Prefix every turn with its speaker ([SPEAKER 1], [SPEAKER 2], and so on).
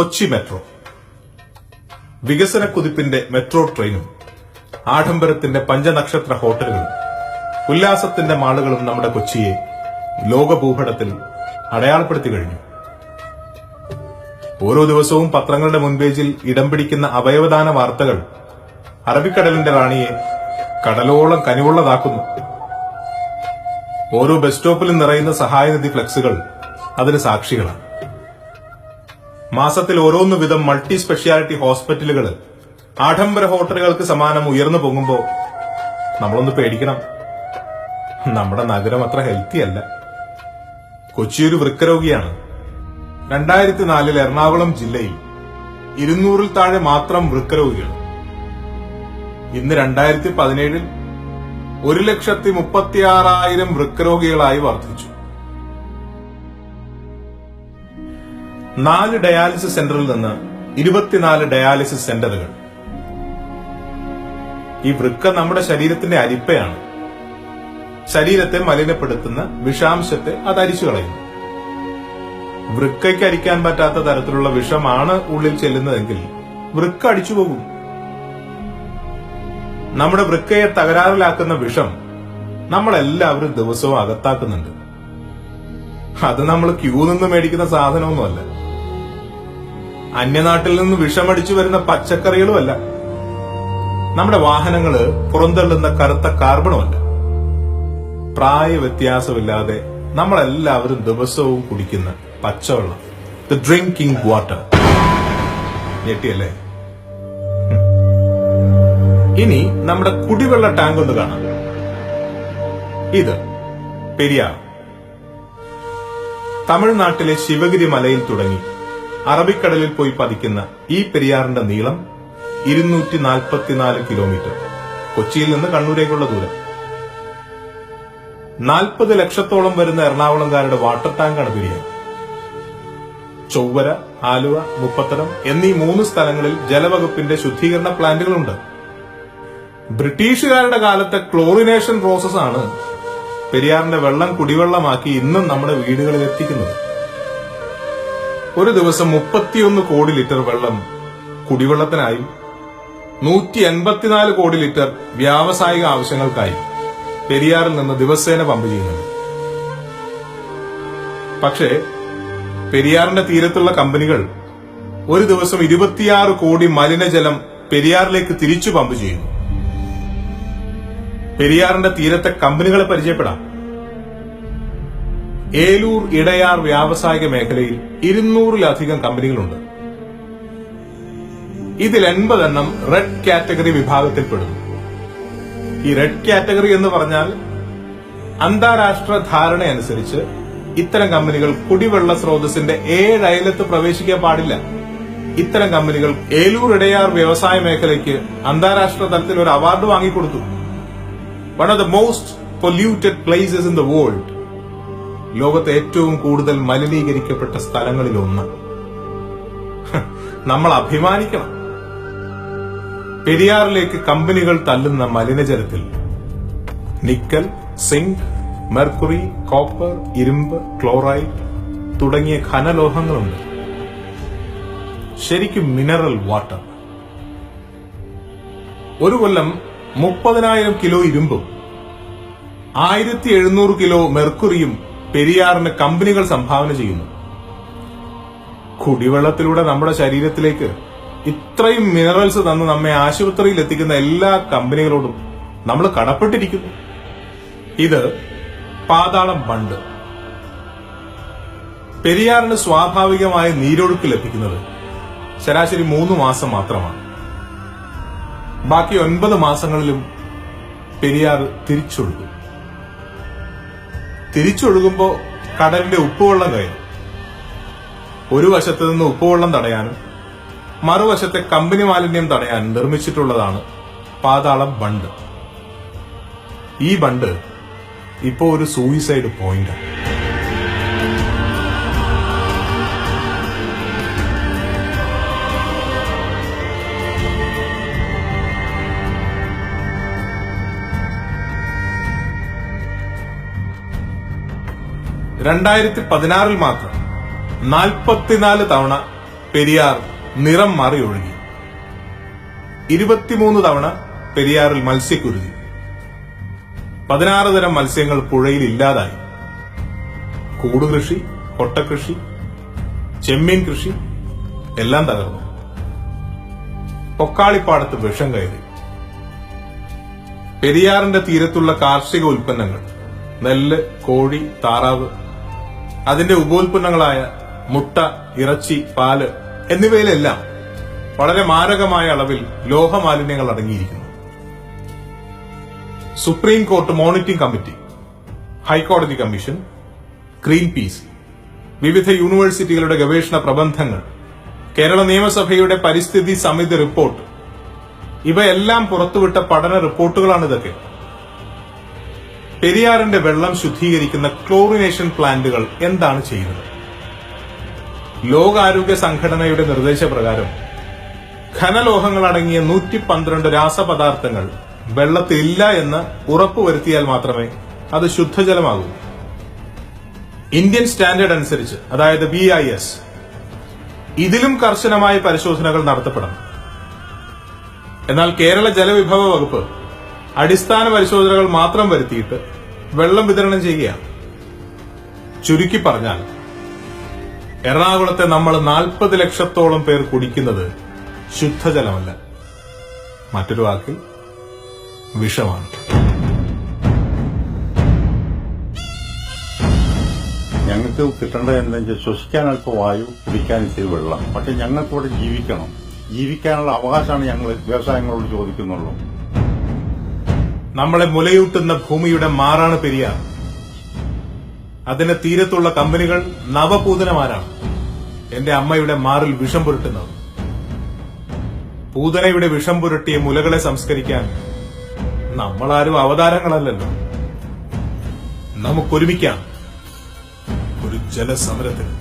[SPEAKER 1] Kochi metro. വികസന കുതിപ്പിന്റെ metro ട്രെയിനും ആഡംബരത്തിന്റെ പഞ്ചനക്ഷത്ര ഹോട്ടലുകളും ഉല്ലാസത്തിന്റെ മാളുകളും നമ്മുടെ കൊച്ചിയെ ലോകഭൂപടത്തിൽ അടയാളപ്പെടുത്തി കഴിഞ്ഞു. ഓരോ ദിവസവും പത്രങ്ങളുടെ മുൻപേജിൽ ഇടം പിടിക്കുന്ന അവയവദാന വാർത്തകൾ അറബിക്കടലിന്റെ റാണിയെ കടലോളം കനിവുള്ളതാക്കുന്നു. ഓരോ ബസ് സ്റ്റോപ്പിലും നിറയുന്ന സഹായനിധി ഫ്ലെക്സുകൾ അതിന് സാക്ഷികളാണ്. മാസത്തിൽ ഓരോന്നു വിധം മൾട്ടി സ്പെഷ്യാലിറ്റി ഹോസ്പിറ്റലുകൾ ആഡംബര ഹോട്ടലുകൾക്ക് സമാനം ഉയർന്നു പൊങ്ങുമ്പോ നമ്മളൊന്ന് പേടിക്കണം. നമ്മുടെ നഗരം അത്ര ഹെൽത്തി അല്ല. കൊച്ചിയൊരു വൃക്കരോഗിയാണ്. 2004 എറണാകുളം ജില്ലയിൽ 200-ൽ താഴെ മാത്രം വൃക്കരോഗികൾ. ഇന്ന് 2017 1,36,000 വൃക്കരോഗികളായി വർദ്ധിച്ചു. 4 ഡയാലിസിസ് സെന്ററിൽ നിന്ന് 24 ഡയാലിസിസ് സെന്ററുകൾ. ഈ വൃക്ക നമ്മുടെ ശരീരത്തിന്റെ അരിപ്പയാണ്. ശരീരത്തെ മലിനപ്പെടുത്തുന്ന വിഷാംശത്തെ അത് അരിച്ചു കളയുന്നു. വൃക്കയ്ക്ക് അരിക്കാൻ പറ്റാത്ത തരത്തിലുള്ള വിഷമാണ് ഉള്ളിൽ ചെല്ലുന്നതെങ്കിൽ വൃക്ക അടിച്ചു പോകും. നമ്മുടെ വൃക്കയെ തകരാറിലാക്കുന്ന വിഷം നമ്മളെല്ലാവരും ദിവസവും അകത്താക്കുന്നുണ്ട്. അത് നമ്മൾ ക്യൂ നിന്ന് മേടിക്കുന്ന സാധനമൊന്നുമല്ല. അന്യനാട്ടിൽ നിന്ന് വിഷമടിച്ചു വരുന്ന പച്ചക്കറികളുമല്ല. നമ്മുടെ വാഹനങ്ങള് പുറന്തള്ളുന്ന കറുത്ത കാർബണുമല്ല. പ്രായ വ്യത്യാസമില്ലാതെ നമ്മളെല്ലാവരും ദിവസവും കുടിക്കുന്ന പച്ചവെള്ളം, ദ ഡ്രിങ്കിംഗ് വാട്ടർ. ഞെട്ടിയല്ലേ? ഇനി നമ്മുടെ കുടിവെള്ള ടാങ്ക് ഒന്ന് കാണാം. ഇത് പെരിയാർ. തമിഴ്നാട്ടിലെ ശിവഗിരി മലയിൽ തുടങ്ങി അറബിക്കടലിൽ പോയി പതിക്കുന്ന ഈ പെരിയാറിന്റെ നീളം 244 കിലോമീറ്റർ. കൊച്ചിയിൽ നിന്ന് കണ്ണൂരേക്കുള്ള ദൂരം. 40 ലക്ഷത്തോളം വരുന്ന എറണാകുളംകാരുടെ വാട്ടർ ടാങ്കാണ് പെരിയാർ. ചൊവ്വര, ആലുവ, മുപ്പത്തടം എന്നീ 3 സ്ഥലങ്ങളിൽ ജലവകുപ്പിന്റെ ശുദ്ധീകരണ പ്ലാന്റുകളുണ്ട്. ബ്രിട്ടീഷുകാരുടെ കാലത്തെ ക്ലോറിനേഷൻ പ്രോസസ്സാണ് പെരിയാറിന്റെ വെള്ളം കുടിവെള്ളമാക്കി ഇന്നും നമ്മുടെ വീടുകളിൽ എത്തിക്കുന്നത്. ഒരു ദിവസം 31 കോടി ലിറ്റർ വെള്ളം കുടിവെള്ളത്തിനായും 184 കോടി ലിറ്റർ വ്യാവസായിക ആവശ്യങ്ങൾക്കായി പെരിയാറിൽ നിന്ന് ദിവസേന പമ്പ് ചെയ്യുന്നുണ്ട്. പക്ഷേ പെരിയാറിന്റെ തീരത്തുള്ള കമ്പനികൾ ഒരു ദിവസം 26 കോടി മലിനജലം പെരിയാറിലേക്ക് തിരിച്ചു പമ്പ് ചെയ്യുന്നു. പെരിയാറിന്റെ തീരത്തെ കമ്പനികളെ പരിചയപ്പെടാം. ഏലൂർ ഇടയാർ വ്യാവസായിക മേഖലയിൽ 200-ലധികം കമ്പനികളുണ്ട്. ഇതിൽ 80 എണ്ണം റെഡ് കാറ്റഗറി വിഭാഗത്തിൽപ്പെടുന്നു. ഈ റെഡ് കാറ്റഗറി എന്ന് പറഞ്ഞാൽ അന്താരാഷ്ട്ര ധാരണയനുസരിച്ച് ഇത്തരം കമ്പനികൾ കുടിവെള്ള സ്രോതസ്സിന്റെ 7 അയലത്ത് പ്രവേശിക്കാൻ പാടില്ല. ഇത്തരം കമ്പനികൾ ഏലൂർ ഇടയാർ വ്യവസായ മേഖലയ്ക്ക് അന്താരാഷ്ട്ര തലത്തിൽ ഒരു അവാർഡ് വാങ്ങിക്കൊടുത്തു. One of the most polluted places in the world. ലോകത്തെ ഏറ്റവും കൂടുതൽ മലിനീകരിക്കപ്പെട്ട സ്ഥലങ്ങളിലൊന്ന്. നമ്മൾ അഭിമാനിക്കണം. പെരിയാറിലേക്ക് കമ്പനികൾ തള്ളുന്ന മലിനജലത്തിൽ നിക്കൽ, സിങ്ക്, മെർക്കുറി, കോപ്പർ, ഇരുമ്പ്, ക്ലോറൈഡ് തുടങ്ങിയ ഖനലോഹങ്ങളുണ്ട്. ശരിക്കും മിനറൽ വാട്ടർ. ഒരു കൊല്ലം 30,000 കിലോ ഇരുമ്പും 1,700 കിലോ മെർക്കുറിയും പെരിയാറിന് കമ്പനികൾ സംഭാവന ചെയ്യുന്നു. കുടിവെള്ളത്തിലൂടെ നമ്മുടെ ശരീരത്തിലേക്ക് ഇത്രയും മിനറൽസ് തന്ന് നമ്മെ ആശുപത്രിയിൽ എത്തിക്കുന്ന എല്ലാ കമ്പനികളോടും നമ്മൾ കടപ്പെട്ടിരിക്കുന്നു. ഇത് പാതാളം ബണ്ട്. പെരിയാറിന് സ്വാഭാവികമായ നീരൊഴുക്ക് ലഭിക്കുന്നത് ശരാശരി 3 മാസം മാത്രമാണ്. ബാക്കി 9 മാസങ്ങളിലും പെരിയാർ തിരിച്ചൊഴുകും. തിരിച്ചൊഴുകുമ്പോ കടലിന്റെ ഉപ്പുവെള്ളം കയറും. ഒരു വശത്ത് നിന്ന് ഉപ്പുവെള്ളം തടയാനും മറുവശത്തെ കമ്പനി മാലിന്യം തടയാനും നിർമ്മിച്ചിട്ടുള്ളതാണ് പാതാളം ബണ്ട്. ഈ ബണ്ട് ഇപ്പോ ഒരു സൂയിസൈഡ് പോയിന്റാണ്. ൽ മാത്രം 44 തവണ പെരിയാർ നിറം മാറി ഒഴുകി. 23 തവണ പെരിയാറിൽ മത്സ്യക്കുരുതി. 16 തരം മത്സ്യങ്ങൾ പുഴയിൽ ഇല്ലാതായി. കൂടുകൃഷി, കൊട്ടകൃഷി, ചെമ്മീൻ കൃഷി എല്ലാം തകർന്നു. പൊക്കാളിപ്പാടത്ത് വിഷം കയറി. പെരിയാറിന്റെ തീരത്തുള്ള കാർഷിക ഉൽപ്പന്നങ്ങൾ, നെല്ല്, കോഴി, താറാവ്, അതിന്റെ ഉപോൽപ്പന്നങ്ങളായ മുട്ട, ഇറച്ചി, പാല് എന്നിവയിലെല്ലാം വളരെ മാരകമായ അളവിൽ ലോഹമാലിന്യങ്ങൾ അടങ്ങിയിരിക്കുന്നു. സുപ്രീം കോർട്ട് മോണിറ്ററിംഗ് കമ്മിറ്റി, ഹൈക്കോടതി കമ്മീഷൻ, ഗ്രീൻ പീസ്, വിവിധ യൂണിവേഴ്സിറ്റികളുടെ ഗവേഷണ പ്രബന്ധങ്ങൾ, കേരള നിയമസഭയുടെ പരിസ്ഥിതി സമിതി റിപ്പോർട്ട്, ഇവയെല്ലാം പുറത്തുവിട്ട പഠന റിപ്പോർട്ടുകളാണിതൊക്കെ. പെരിയാറിന്റെ വെള്ളം ശുദ്ധീകരിക്കുന്ന ക്ലോറിനേഷൻ പ്ലാന്റുകൾ എന്താണ് ചെയ്യുന്നത്? ലോകാരോഗ്യ സംഘടനയുടെ നിർദ്ദേശപ്രകാരം ഖനലോഹങ്ങൾ അടങ്ങിയ 112 രാസപദാർത്ഥങ്ങൾ വെള്ളത്തിലില്ല എന്ന് ഉറപ്പുവരുത്തിയാൽ മാത്രമേ അത് ശുദ്ധജലമാകൂ. ഇന്ത്യൻ സ്റ്റാൻഡേർഡ് അനുസരിച്ച്, അതായത് BIS, ഇതിലും കർശനമായ പരിശോധനകൾ നടത്തപ്പെടണം. എന്നാൽ കേരള ജലവിഭവ വകുപ്പ് അടിസ്ഥാന പരിശോധനകൾ മാത്രം വരുത്തിയിട്ട് വെള്ളം വിതരണം ചെയ്യുകയാണ്. ചുരുക്കി പറഞ്ഞാൽ, എറണാകുളത്തെ നമ്മൾ 40 ലക്ഷത്തോളം പേർ കുടിക്കുന്നത് ശുദ്ധജലമല്ല, മറ്റൊരു വാക്കിൽ വിഷമാണ്.
[SPEAKER 2] ഞങ്ങൾക്ക് കിട്ടേണ്ടത് എന്താ വെച്ചാൽ ശ്വസിക്കാൻ അല്പം വായു, കുടിക്കാൻ ഇത്തിരി വെള്ളം. പക്ഷെ ഞങ്ങൾക്ക് ഇവിടെ ജീവിക്കണം. ജീവിക്കാനുള്ള അവകാശമാണ് ഞങ്ങൾ വ്യവസായങ്ങളോട് ചോദിക്കുന്നുള്ളൂ.
[SPEAKER 1] നമ്മളെ മുലയൂട്ടുന്ന ഭൂമിയുടെ മാറാണ് പെരിയാർ. അതിന്റെ തീരത്തുള്ള കമ്പനികൾ നവപൂതനമാരാണ് എന്റെ അമ്മയുടെ മാറിൽ വിഷം പുരട്ടുന്നത്. പൂതനയുടെ വിഷം പുരട്ടിയ മുലകളെ സംസ്കരിക്കാൻ നമ്മളാരും അവതാരങ്ങളല്ലല്ലോ. നമുക്കൊരുമിക്കാം ഒരു ജലസമരത്തിന്.